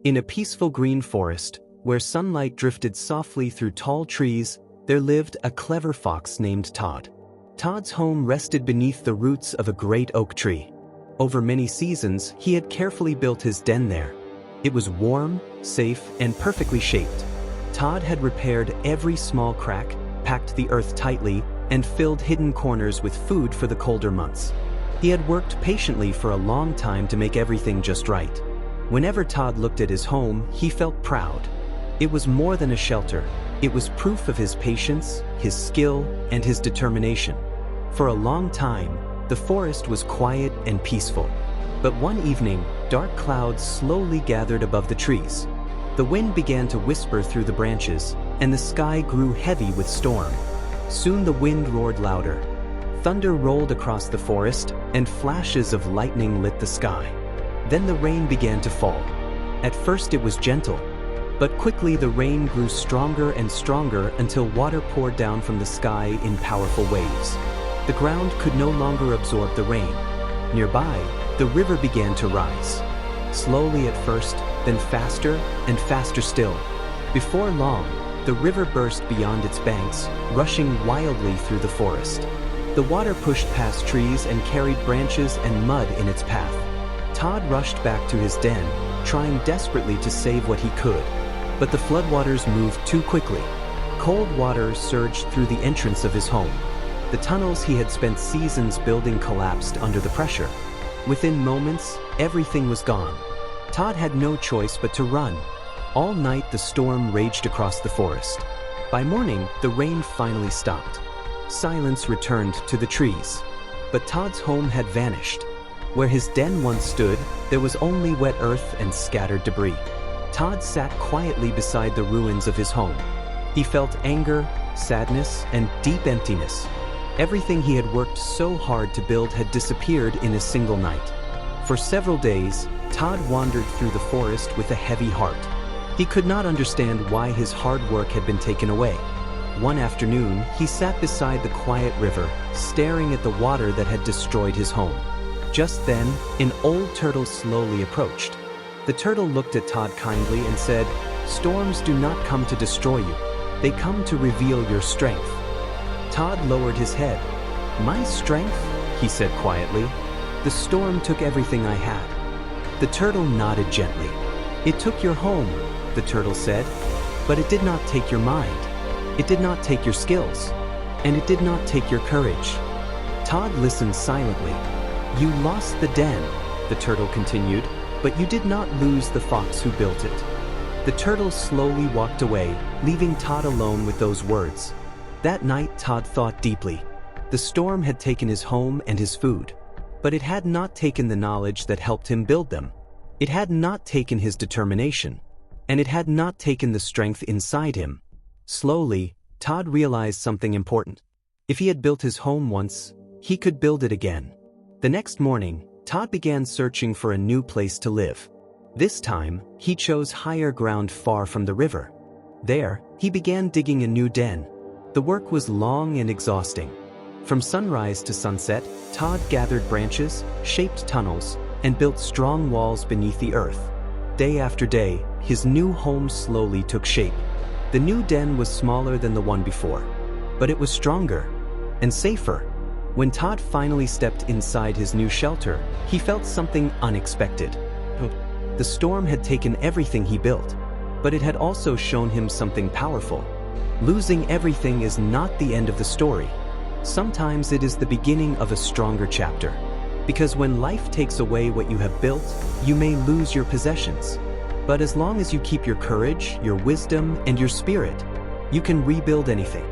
In a peaceful green forest, where sunlight drifted softly through tall trees, there lived a clever fox named Todd. Todd's home rested beneath the roots of a great oak tree. Over many seasons, he had carefully built his den there. It was warm, safe, and perfectly shaped. Todd had repaired every small crack, packed the earth tightly, and filled hidden corners with food for the colder months. He had worked patiently for a long time to make everything just right. Whenever Todd looked at his home, he felt proud. It was more than a shelter. It was proof of his patience, his skill, and his determination. For a long time, the forest was quiet and peaceful. But one evening, dark clouds slowly gathered above the trees. The wind began to whisper through the branches, and the sky grew heavy with storm. Soon the wind roared louder. Thunder rolled across the forest, and flashes of lightning lit the sky. Then the rain began to fall. At first it was gentle, but quickly the rain grew stronger and stronger until water poured down from the sky in powerful waves. The ground could no longer absorb the rain. Nearby, the river began to rise. Slowly at first, then faster and faster still. Before long, the river burst beyond its banks, rushing wildly through the forest. The water pushed past trees and carried branches and mud in its path. Todd rushed back to his den, trying desperately to save what he could. But the floodwaters moved too quickly. Cold water surged through the entrance of his home. The tunnels he had spent seasons building collapsed under the pressure. Within moments, everything was gone. Todd had no choice but to run. All night the storm raged across the forest. By morning, the rain finally stopped. Silence returned to the trees. But Todd's home had vanished. Where his den once stood, there was only wet earth and scattered debris. Todd sat quietly beside the ruins of his home. He felt anger, sadness, and deep emptiness. Everything he had worked so hard to build had disappeared in a single night. For several days, Todd wandered through the forest with a heavy heart. He could not understand why his hard work had been taken away. One afternoon, he sat beside the quiet river, staring at the water that had destroyed his home. Just then, an old turtle slowly approached. The turtle looked at Todd kindly and said, "Storms do not come to destroy you. They come to reveal your strength." Todd lowered his head. "My strength?" he said quietly. "The storm took everything I had." The turtle nodded gently. "It took your home," the turtle said, "but it did not take your mind. It did not take your skills, and it did not take your courage." Todd listened silently. "You lost the den," the turtle continued, "but you did not lose the fox who built it." The turtle slowly walked away, leaving Todd alone with those words. That night, Todd thought deeply. The storm had taken his home and his food, but it had not taken the knowledge that helped him build them. It had not taken his determination, and it had not taken the strength inside him. Slowly, Todd realized something important. If he had built his home once, he could build it again. The next morning, Todd began searching for a new place to live. This time, he chose higher ground far from the river. There, he began digging a new den. The work was long and exhausting. From sunrise to sunset, Todd gathered branches, shaped tunnels, and built strong walls beneath the earth. Day after day, his new home slowly took shape. The new den was smaller than the one before, but it was stronger and safer. When Todd finally stepped inside his new shelter, he felt something unexpected. The storm had taken everything he built, but it had also shown him something powerful. Losing everything is not the end of the story. Sometimes it is the beginning of a stronger chapter. Because when life takes away what you have built, you may lose your possessions. But as long as you keep your courage, your wisdom, and your spirit, you can rebuild anything.